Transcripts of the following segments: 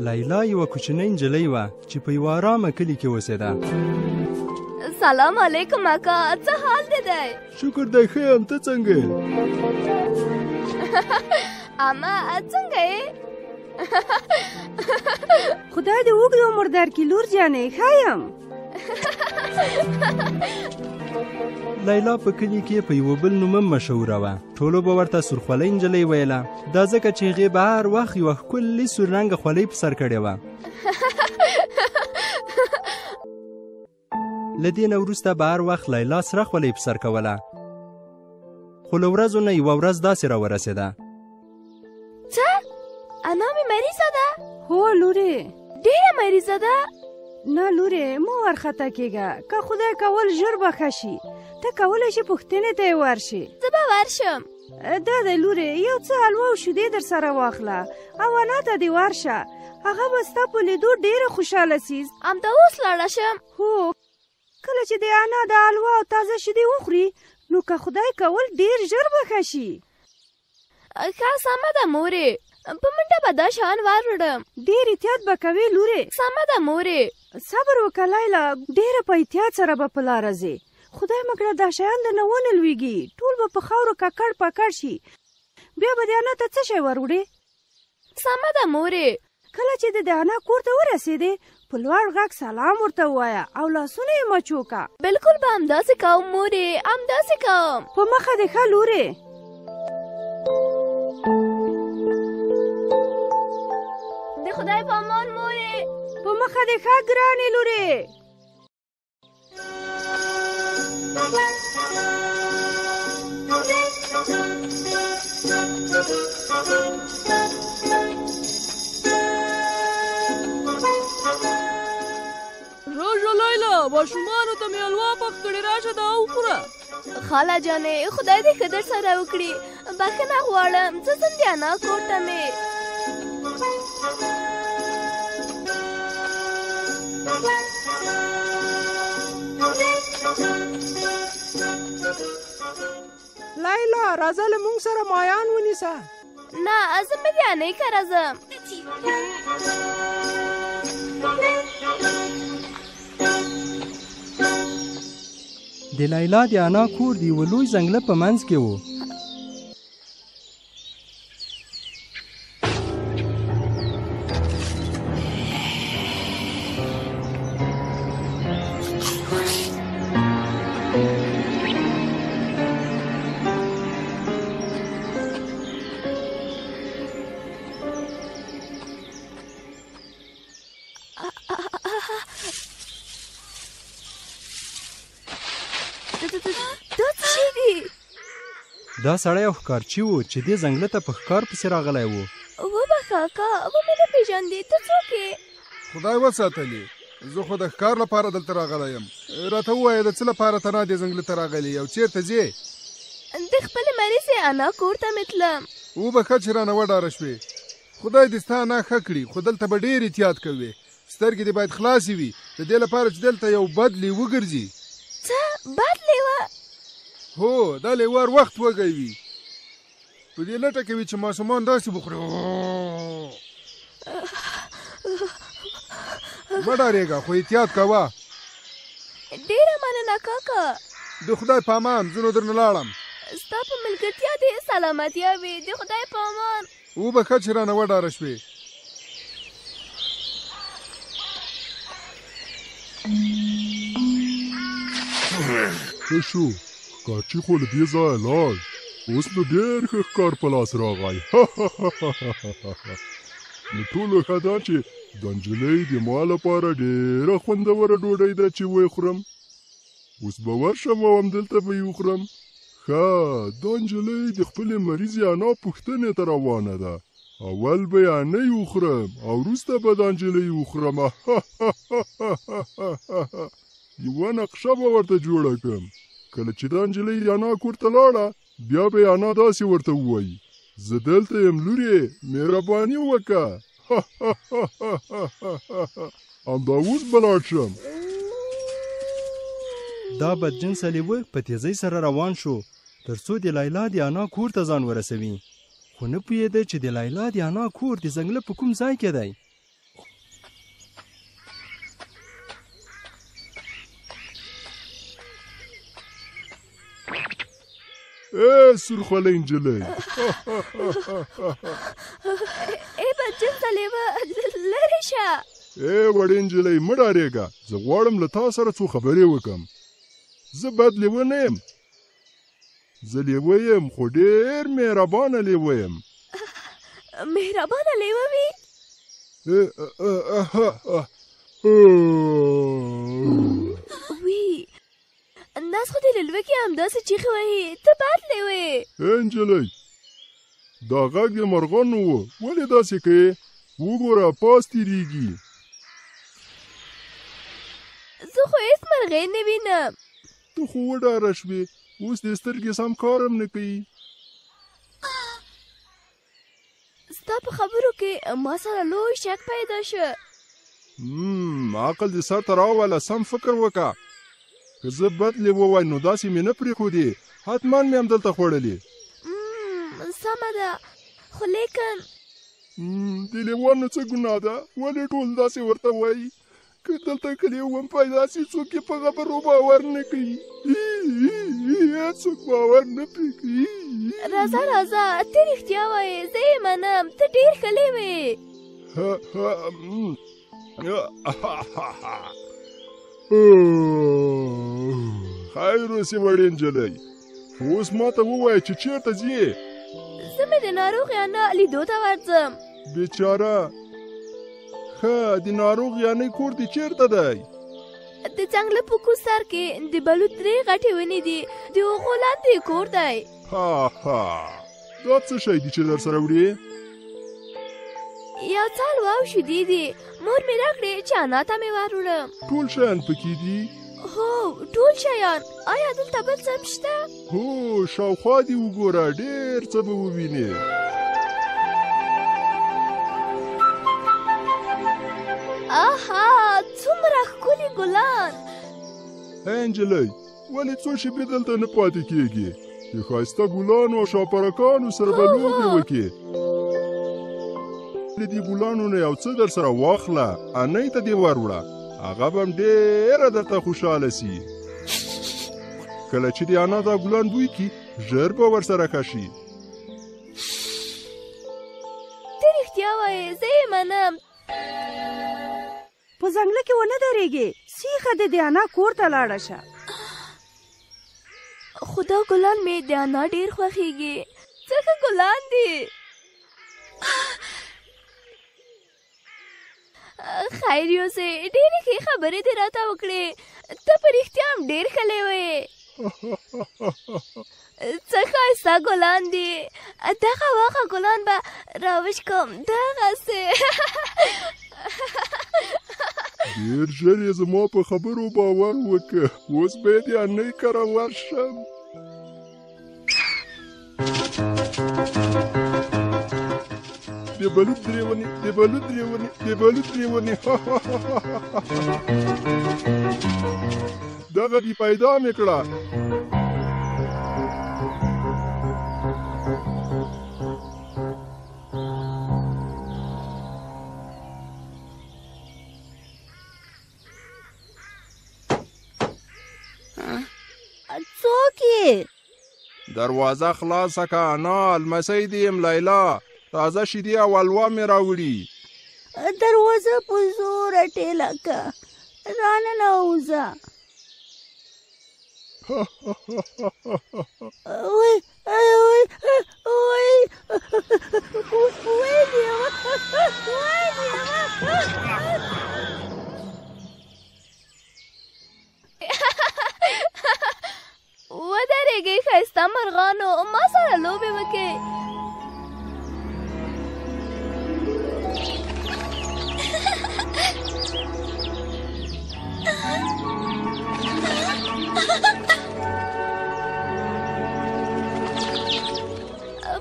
لیلا یوه کوچنۍ نجلۍ وه چې په یوه ارامه کلي کې اوسېده. سلام علیکم اکا، څه حال دې دی؟ شکر دی ښه یم، ته څنګه یې؟ اما څنګه یې؟ خدای دې اوږد عمر درکړي لور جانې، ښه یم. لیلا په کلي کې په یوه بل نوم مشهوره وه. ټولو به ورته سورخولۍ نجلۍ ویله، دا ځکه چې هغې به هر وخت یوه ښکلې سور رنګه خولۍ په سر کړې وه. له دې نه وروسته به هر وخت لیلا سره خولۍ په سر کوله. خو له ورځو نه یوه ورځ داسې راورسېده. څه؟ انا مې مریضه ده؟ هو لورې، ډېره مریضه ده؟ نه لورې، مه ورخطا کېږه، که خدای کول ژر به ښه شي. ته کولی شې پوښتنې ته یې ورشې. زه به ورشم. دا دی لورې، یو څه حلوا او شیدې در سره واخله او انا ته دې ورشه. هغه به ستا په لیدو ډېره خوشحاله سي. همدا اوس لاړه شم؟ هو، کله چې د انا د حلوا او تازه شیدې وخوري نو که خدای کول ډېر ژر به ښه شي. ښه سمه ده مورې، په منډه به دا شیان واروړم. ډېر احتیاط به کوې لورې. سمه ده مورې. صبر وکړه لیلا، ډېره په احتیاط سره به په لاره ځې. خدای مکړه دا شیان درنه ونه لویږي، ټول به په خاورو ککړ پکړ شي. بیا به د انا ته څه شی وروړې؟ سمه ده مورې. کله چې د انا کور ته ورسېدې په لوړ غږ سلام ورته ووایه او لاسونه یې مچ وکړه. بلکل به همداسې کوم مورې، همداسې کوم. په مخه دې ښه لورې. د خدای په امان مورې. په مخه دې ښه ګرانې لورې. راشه لیلا، ماشومانو ته مې حلوا پخ کړې، راشه دا وخوره. خاله جانې، خدای دې ښه در سره وکړي. بښنه غواړم، زه ځم د انا کور ته مې. لیلا راځه له موږ سره مایان ونیسه. نه، زه مې د انۍ کره ځم. د لیلا د انا کور د یوه لوی ځنګله په منځ کې و. دا سړی یو ښکارچي و چې دې ځنګله ته په ښکار پسې راغلی و. وبخښه اکا، ومې نه پېژندې، ته څوک یې؟ خدای وساتلې، زه خو د ښکار لپاره دلته راغلی یم. راته ووایه د څه لپاره ته نه دې ځنګله ته راغلې او چېرته ځې؟ د خپلې مریضې انا کور ته مې تلم. وبښه چې رانه وډاره شوې. خدای دې ستا انا ښه کړي، خو دلته به ډېر احتیاط کوې. سترګې دې باید خلاصې وي د دې لپاره چې دلته یو بد لیوه ګرځي. څه بد لیوه؟ هو، دا لیوه هر وخت وږی وي، په دې لټه کوي چې ماشومان داسې وخوري. مه ډارېږه، خو احتیاط کوه. ډېره مننه کاکا. د خدای په امان، زه نو درنه لاړم. ستا په ملګرتیا دې سلامتیا وي، د خدای په امان. وبښه چې رانه وډاره شوې. ښه شو، ښکارچي خو له دې ځایه لاړ، اوس نو ډېر ښه ښکار په لاس راغی. نو ټولو ښه ده چې دا نجلۍ د ما لپاره ډېره خوندوره ډوډۍ ده چې ویې خورم. اوس به ورشم او همدلته به یې وخورم. ښه، دا نجلۍ د خپلې مریضې انا پوښتنې ته روانه ده. اول به یې انۍ وخورم او وروسته به دا نجلۍ وخورم. یوه نقشه به ورته جوړه کړم. کله چې دا نجلۍ د انا کور ته لاړه بیا به یې انا داسې ورته ووایي: زه دلته یم لورې، مهرباني وکړه. همدا اوس به لاړ شم. دا بدجنسه لیوه په تیزۍ سره روان شو تر څو د لیلا د انا کور ته ځان ورسوي. خو نه پوهېده چې د لیلا د انا کور د ځنګله په کوم ځای کې دی. سرخولی نجلۍ ای بچم سلیمه لرې شه وړې نجلۍ مه ډارېږه زه غواړم له تا سره څو خبرې وکړم زه بد لیوه نه یم زه لیوه یم خو ډېر مهربانه لیوه یم مهربانه لیوه وي وی ناز خو دې له لوږې همداسې چیغې وهي ته بد لیوې نجلۍ دا غږ د مرغانو و ولې داسې کوې وګوره پاس تېرېږي زه خو هېڅ مرغۍ نه وینم ته خو وډاره شوې اوس دې سترګې سم کار هم نه کوي ستا په خبرو کې ما سره لوی شک پیدا شه عقل دې سر ته راوله سم فکر وکړه که زه بد لیوه وای نو داسې مې نه پرېښودې حتما مې همدلته خوړلې سمه ده خو لیکن د لیوانو څه ګناه ده ولې ټول داسې ورته وایي که دلته کلی وم پیدا سي څوک یې په خبرو باور نه کوي څوک باور نه پرې کوي راځه راځه ته رښتیا وایې زه یې منم ته ډېر ښکلی وې خیر اوسې وړې نجلۍ اوس ما ته ووایه چې چېرته ځې زه مې د ناروغ یانه لیدو ته ورځم بیچاره ښه د ناروغ یانې کور دې چېرته دی د څنګله په کوڅار کې د بلو 3 غټې ونې دي د هغو لاندې کور دی دا څه شی دي چې در سره وړې یو څه حلوا او شیدې دي مور مې راکړې چې انا ته مې وروړم ټول شیان پکې دي هو ټول شیان آیا دلته بل څه هم شته هو شاوخوا دې وګوره ډېر څه به ووینې آها څومره ښکلي ګلان نجلۍ ولې څو شېبې دلته نه پاتې کېږي د ښایسته ګلانو او شاپرکانو سره به لوبې وکړې د دې ګلانو نه یو څه در سره واخله انۍ ته دې وروړه هغه به هم ډېره درته خوشحاله سي کله چې د انا دا ګلان بوی کړي ژر به ورسره ښه شي ته رښتیا وایې زه یې منم په ځنګله کې ونه درېږې سیخه دې د انا کور ته لاړه شه خو دا ګلان مې د انا ډېر خوښېږي څه ښه ګلان دي خیر یوسې ډېرې ښې خبرې دې راته وکړې ته په رښتیا هم ډېر ښکلی وې څه ښایسته ګلان دي دغه واښه ګلان به راوش کوم دغسې ډېر ژر یې زما په خبرو باور وکړه اوس به یې د انۍ کره ورشم د بلوط درې ونې د بلوط درې ونې د بلوط درې ونې دغه دې پیدا مې کړه څوک یې دروازه خلاصه که انا لمسی دې یم لیلا تازه شیدې او حلوا مې راوړي دروازه په زوره ټېله که راننه وځه ودرېږئ ښایسته مرغانو ما سره لوبې وکړئ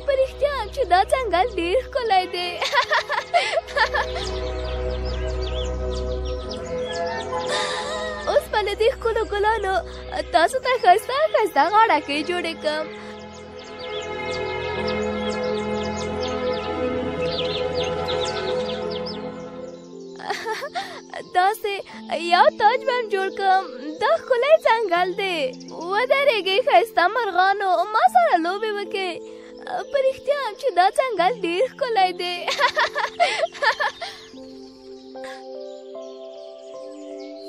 په رښتیا چې دا ځنګل ډېر ښکلی دی اوس به له دې ښکلو ګلانو تاسو ته ښایسته ښایسته غاړکۍ جوړې کړم داسې یو تاج به هم جوړ کړم. دا ښکلی ځنګل دی. ودرېږئ ښایسته مرغانو، ما سره لوبې وکړئ. په رښتیا هم چې دا ځنګل ډېر ښکلی دی.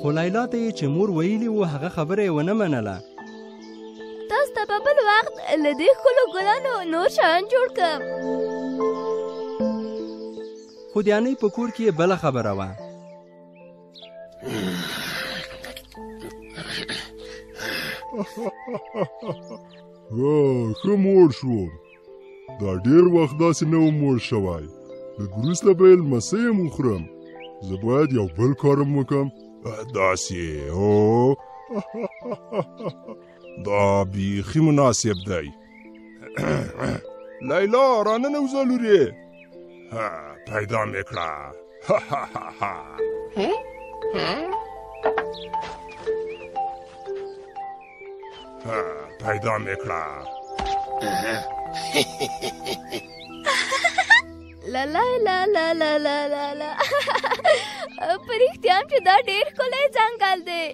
خو لیلا ته یې چې مور ویلي و هغه خبره یې ونه منله. تاسو ته به بل وخت له دې ښکلو ګلانو نور شیان جوړ کړم. خو د انۍ په کور کې یې بله خبره وه. ښه موړ شوم. دا ډېر وخت داسې نه وم موړ شوی. لږ وروسته به یې لمسی هم وخورم. زه باید یو بل کار هم وکړم. داسې دا بیخي مناسب دی. لیلا راننوځه لورې. پیدا مې کړه. پیدا مې کړه. لا لا لا لا لا لا لا لا. په رښتیا هم چې دا ډېر ښکلی ځنګل دی.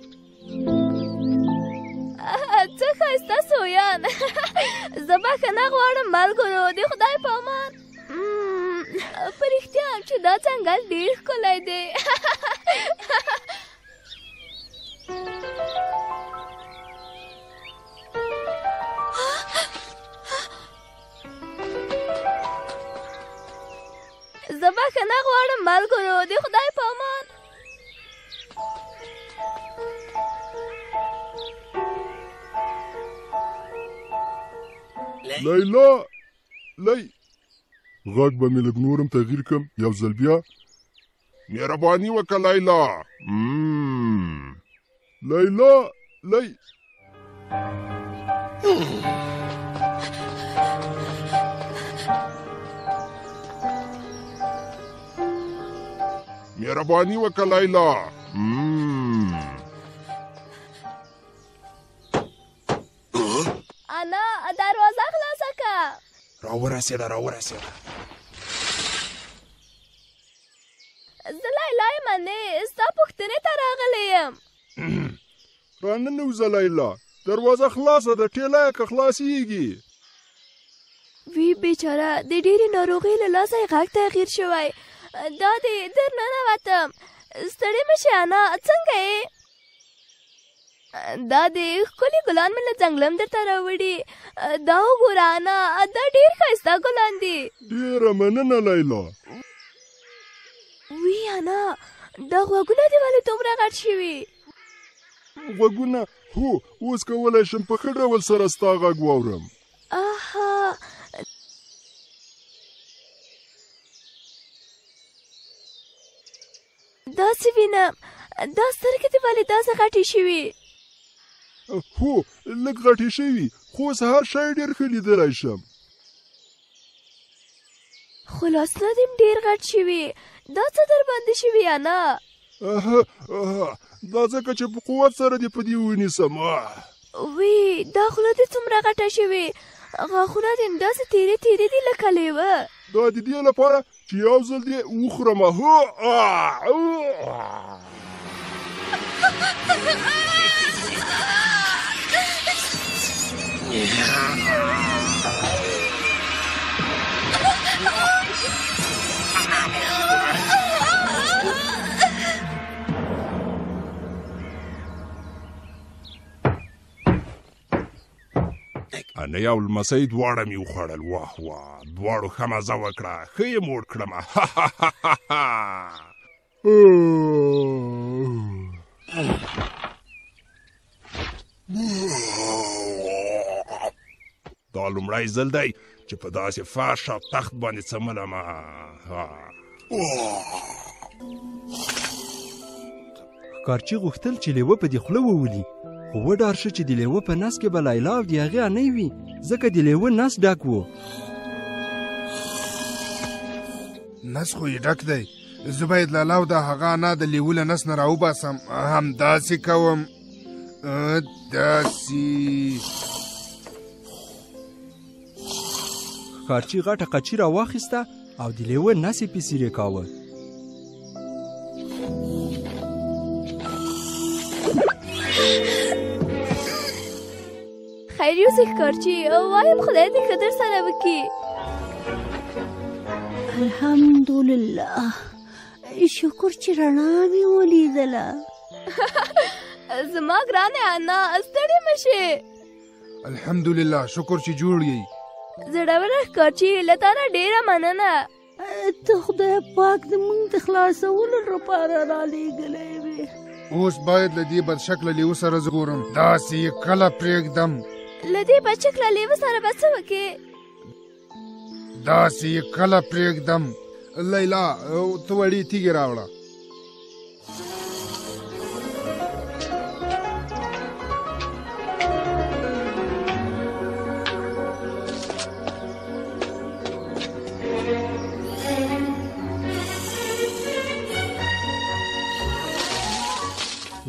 څه ښایسته سویان. زه بښنه غواړم ملګرو، د خدای په امان. په رښتیا هم چې دا ځنګل ډېر ښکلی دی. زه بښنه غواړم ملګرو، د خدای په امان. لیلا غږ به مې لږ نور هم تغییر کړم. یو ځل بیا. مهرباني وکړه لیلا. لیلا مهرباني وکړه لیلا. انا دروازه خلاصه کړه. راورسېده. زه لیلا یم انې، ستا پوښتنې ته راغلی یم. راننوځه لیلا. دروازه خلاصه ده. ټیله یې که خلاصېږي. وی بیچاره، د ډېرې ناروغۍ له لاسه یې غږ تغییر شوی. دا دې در ننوتم. ستړې مه شې انا، څنګه یې؟ دا دې ښکلي ګلان مې له ځنګله هم درته راوړي. دا وګوره انا، دا ډېر ښایسته ګلان دي. ډېره مننه لیلا. وی انا، دا غوږونه دې ولې دومره غټ شوي؟ غوږونه؟ هو، اوس کولی شم په ښه ډول سره ستا غږ واورم. آها، داسې وینم. دا سترګې دې ولې داسې غټې شوي؟ هو، لږ غټې شوي، خو اوس هر شی ډېر ښه لیدلی شم. خو لاسونه دې هم ډېر غټ شوي. دا څه در باندې شوي انا؟ دا ځکه چې په قوت سره دې په دې ونیسم. وی، دا خوله دې څومره غټه شوې. غاښونه دې داسې تیرې تیرې دي لکه لیوه. دا د دې لپاره چې یو ځل دې وخورم. انۍ او لمسی دواړه مې وخوړل. واه دواړو ښه مزه وکړه. ښه یې موړ کړم. دا لومړی ځل دی چې په داسې فرش او تخت باندې څملم. ښکارچي غوښتل چې لیوه په دې خوله وولي، خو وډار شه چې د لیوه په نس کې به لیلا او د هغې انۍ وي، ځکه د لیوه نس ډک و. نس خو یې ډک دی. زه باید لالا او د هغه انا د لیوه له نس نه راوباسم. همداسې کوم. داسې. ښکارچي غټه قچي را واخیسته او د لیوه نس یې پې څیرې کاوه. خیر یوسف ښکارچي وایم خدای دې ښه در سره وکړي. الحمدلله شکر چې رڼا مې ولیدله. زما ګرانې انا ستړې مه شې. الحمدلله شکر چې جوړ یې. زړوره ښکارچي له تا نه ډېره مننه. ته خدای پاک د موږ د خلاصولو لپاره رالیږلی وې. اوس باید له دې بد شکله لیوه سره زه ګورم. داسې یې کله پرېږدم. له دې بد شکله لیوه سره به څه وکړې؟ داسې یې کله پرېږدم. لیلا ته وړې تیږې راوړه.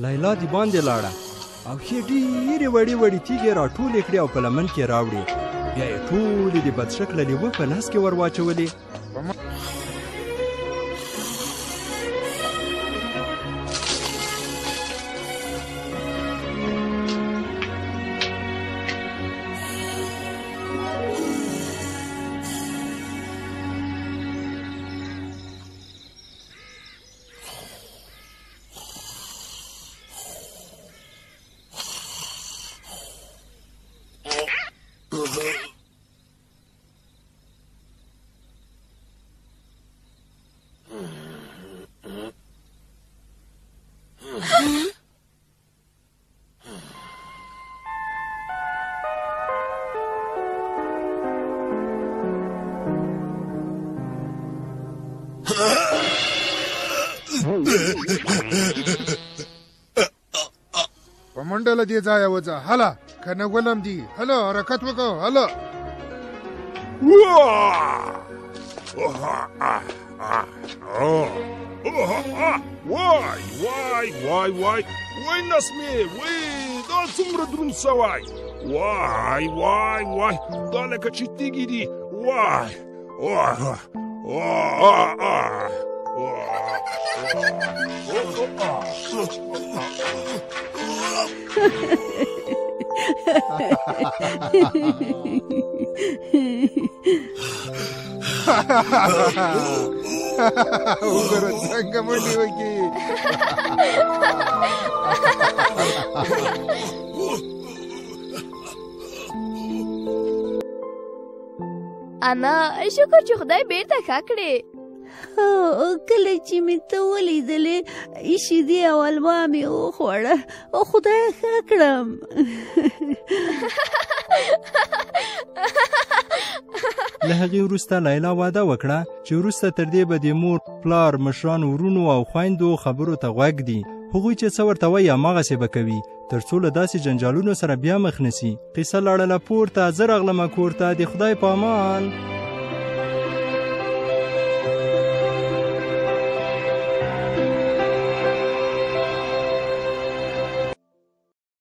لیلا دی باندې لاړه او ښې ډېرې وړې وړې تیږې راټولې کړې او په لمن کې راوړې. بیا یې ټولې د بد شکله لیوه په لاس کې ور واچولې. په منډه له دې ځایه وځه. هله که نه ولم دي. هله حرکت وکړه. هله وای نسمې وای دا څومره دروند سوی. وای دا لکه چې تیږې دي. وای وګوره څنګه منډې وکړي. انا شکر چې خدای بیرته ښه کړې. کله چې مې ته ولیدلې شیدې او الوا مې وخوړه او خدای ښه کړم. له هغې وروسته لیلا واده وکړه چې وروسته تر دې به د مور پلار مشرانو ورونو او خویندو خبرو ته غوږ دي. هغوی چې څه ورته وایي هماغسې به کوي تر څو له داسې جنجالونو سره بیا مخ نسي. قصه لاړله پورته زه راغلمه کور ته. د خدای په امان.